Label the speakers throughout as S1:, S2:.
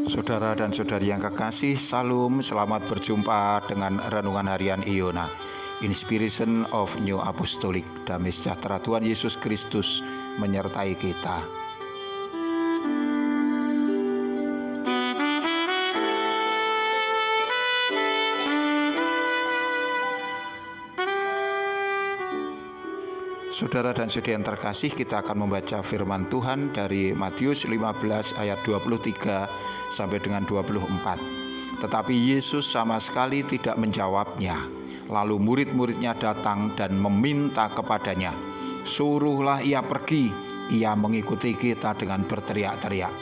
S1: Saudara dan saudari yang kekasih, Salam, selamat berjumpa dengan Renungan Harian Iona, Inspiration of New Apostolic. Damai sejahtera Tuhan Yesus Kristus menyertai kita. Saudara dan saudari yang terkasih, kita akan membaca firman Tuhan dari Matius 15 ayat 23 sampai dengan 24. Tetapi Yesus sama sekali tidak menjawabnya. Lalu murid-muridnya datang dan meminta kepadanya, "Suruhlah ia pergi, ia mengikuti kita," dengan berteriak-teriak.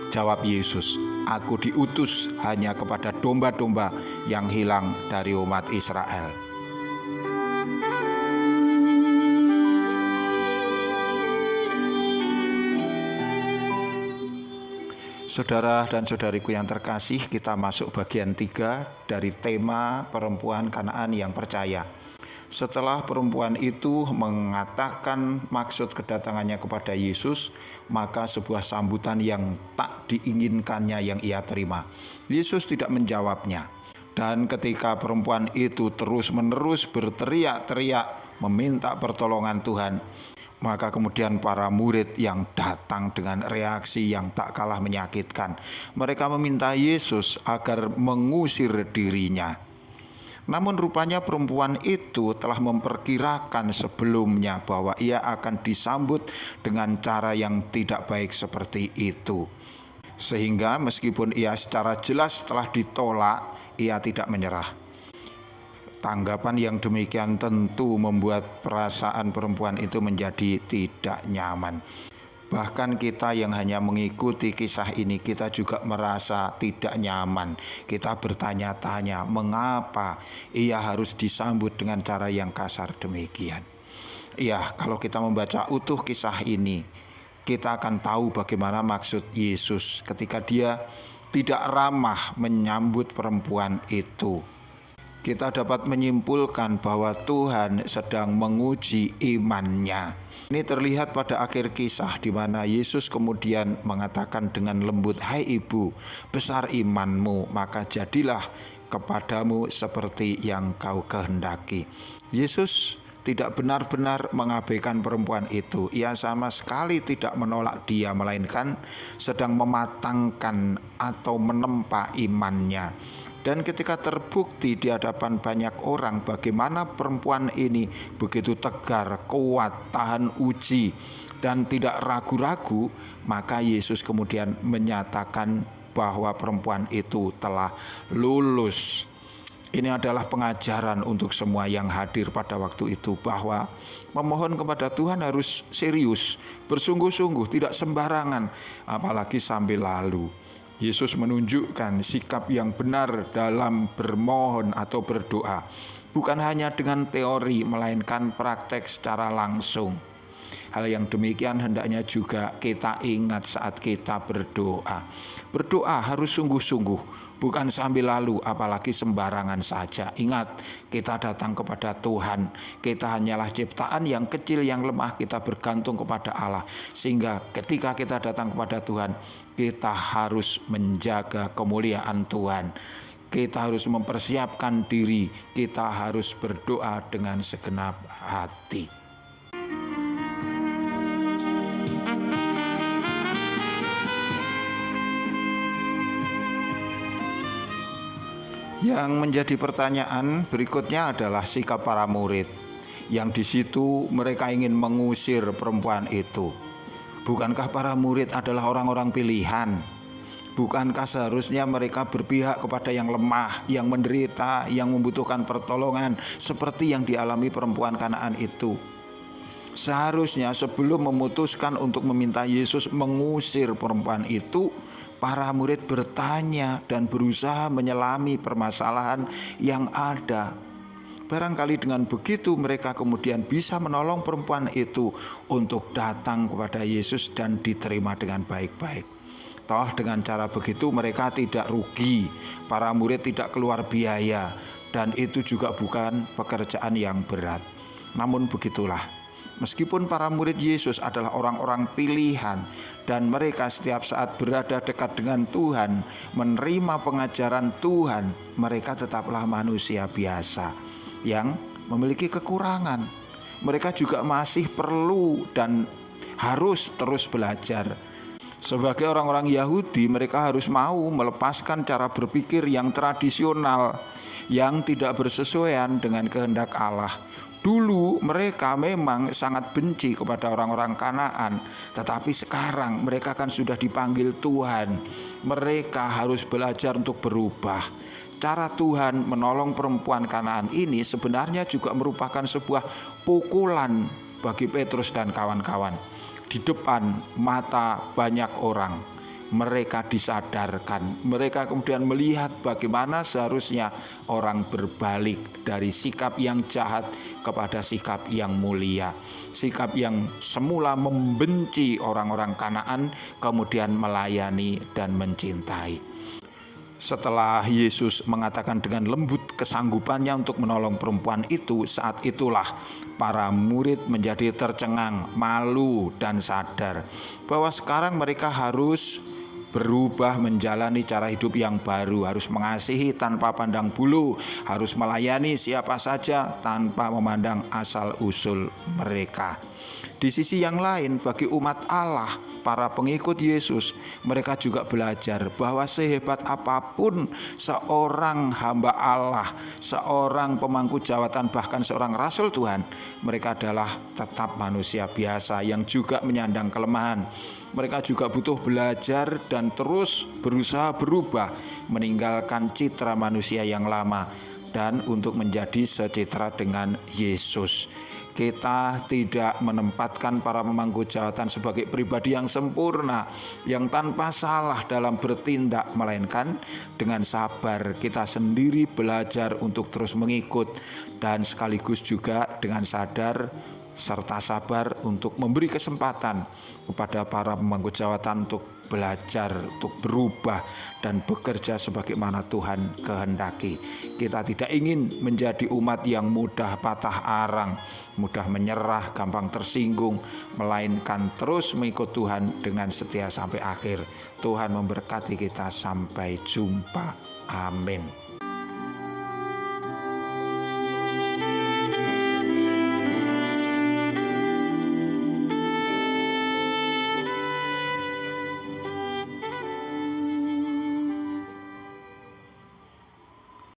S1: Jawab Yesus, "Aku diutus hanya kepada domba-domba yang hilang dari umat Israel." Saudara dan saudariku yang terkasih, kita masuk bagian 3 dari tema perempuan Kanaan yang percaya. Setelah perempuan itu mengatakan maksud kedatangannya kepada Yesus, maka sebuah sambutan yang tak diinginkannya yang ia terima. Yesus tidak menjawabnya. Dan ketika perempuan itu terus-menerus berteriak-teriak meminta pertolongan Tuhan, maka kemudian para murid yang datang dengan reaksi yang tak kalah menyakitkan. Mereka meminta Yesus agar mengusir dirinya. Namun rupanya perempuan itu telah memperkirakan sebelumnya bahwa ia akan disambut dengan cara yang tidak baik seperti itu. Sehingga meskipun ia secara jelas telah ditolak, ia tidak menyerah. Tanggapan yang demikian tentu membuat perasaan perempuan itu menjadi tidak nyaman. Bahkan kita yang hanya mengikuti kisah ini, kita juga merasa tidak nyaman. Kita bertanya-tanya, mengapa ia harus disambut dengan cara yang kasar demikian? Ya, kalau kita membaca utuh kisah ini, kita akan tahu bagaimana maksud Yesus ketika dia tidak ramah menyambut perempuan itu. Kita dapat menyimpulkan bahwa Tuhan sedang menguji imannya. Ini terlihat pada akhir kisah di mana Yesus kemudian mengatakan dengan lembut, "Hai ibu, besar imanmu, maka jadilah kepadamu seperti yang kau kehendaki." Yesus tidak benar-benar mengabaikan perempuan itu. Ia sama sekali tidak menolak dia, melainkan sedang mematangkan atau menempa imannya. Dan ketika terbukti di hadapan banyak orang bagaimana perempuan ini begitu tegar, kuat, tahan uji, dan tidak ragu-ragu, maka Yesus kemudian menyatakan bahwa perempuan itu telah lulus. Ini adalah pengajaran untuk semua yang hadir pada waktu itu, bahwa memohon kepada Tuhan harus serius, bersungguh-sungguh, tidak sembarangan, apalagi sambil lalu. Yesus menunjukkan sikap yang benar dalam bermohon atau berdoa, bukan hanya dengan teori, melainkan praktek secara langsung. Hal yang demikian hendaknya juga kita ingat saat kita berdoa. Berdoa harus sungguh-sungguh, bukan sambil lalu, apalagi sembarangan saja. Ingat, kita datang kepada Tuhan. Kita hanyalah ciptaan yang kecil, yang lemah. Kita bergantung kepada Allah. Sehingga ketika kita datang kepada Tuhan, kita harus menjaga kemuliaan Tuhan. Kita harus mempersiapkan diri. Kita harus berdoa dengan segenap hati. Yang menjadi pertanyaan berikutnya adalah sikap para murid, yang di situ mereka ingin mengusir perempuan itu. Bukankah para murid adalah orang-orang pilihan? Bukankah seharusnya mereka berpihak kepada yang lemah, yang menderita, yang membutuhkan pertolongan, seperti yang dialami perempuan Kanaan itu? Seharusnya sebelum memutuskan untuk meminta Yesus mengusir perempuan itu, para murid bertanya dan berusaha menyelami permasalahan yang ada. Barangkali dengan begitu mereka kemudian bisa menolong perempuan itu untuk datang kepada Yesus dan diterima dengan baik-baik. Toh dengan cara begitu mereka tidak rugi, para murid tidak keluar biaya, dan itu juga bukan pekerjaan yang berat. Namun begitulah, Meskipun para murid Yesus adalah orang-orang pilihan dan mereka setiap saat berada dekat dengan Tuhan, menerima pengajaran Tuhan, mereka tetaplah manusia biasa yang memiliki kekurangan. Mereka juga masih perlu dan harus terus belajar. Sebagai orang-orang Yahudi, mereka harus mau melepaskan cara berpikir yang tradisional, yang tidak bersesuaian dengan kehendak Allah. Dulu mereka memang sangat benci kepada orang-orang Kanaan, tetapi sekarang mereka kan sudah dipanggil Tuhan. Mereka harus belajar untuk berubah. Cara Tuhan menolong perempuan Kanaan ini sebenarnya juga merupakan sebuah pukulan bagi Petrus dan kawan-kawan. Di depan mata banyak orang, mereka disadarkan. Mereka kemudian melihat bagaimana seharusnya orang berbalik dari sikap yang jahat kepada sikap yang mulia. Sikap yang semula membenci orang-orang Kanaan kemudian melayani dan mencintai. Setelah Yesus mengatakan dengan lembut kesanggupannya untuk menolong perempuan itu, saat itulah para murid menjadi tercengang, malu, dan sadar bahwa sekarang mereka harus berubah menjalani cara hidup yang baru, harus mengasihi tanpa pandang bulu, harus melayani siapa saja tanpa memandang asal-usul mereka. Di sisi yang lain, bagi umat Allah, para pengikut Yesus, mereka juga belajar bahwa sehebat apapun seorang hamba Allah, seorang pemangku jawatan, bahkan seorang rasul Tuhan, mereka adalah tetap manusia biasa yang juga menyandang kelemahan. Mereka juga butuh belajar dan terus berusaha berubah, meninggalkan citra manusia yang lama dan untuk menjadi secitra dengan Yesus. Kita tidak menempatkan para pemangku jawatan sebagai pribadi yang sempurna, yang tanpa salah dalam bertindak, melainkan dengan sabar kita sendiri belajar untuk terus mengikut, dan sekaligus juga dengan sadar serta sabar untuk memberi kesempatan kepada para pemangku jawatan untuk belajar, untuk berubah dan bekerja sebagaimana Tuhan kehendaki. Kita tidak ingin menjadi umat yang mudah patah arang, mudah menyerah, gampang tersinggung, melainkan terus mengikut Tuhan dengan setia sampai akhir. Tuhan memberkati kita, sampai jumpa. Amin.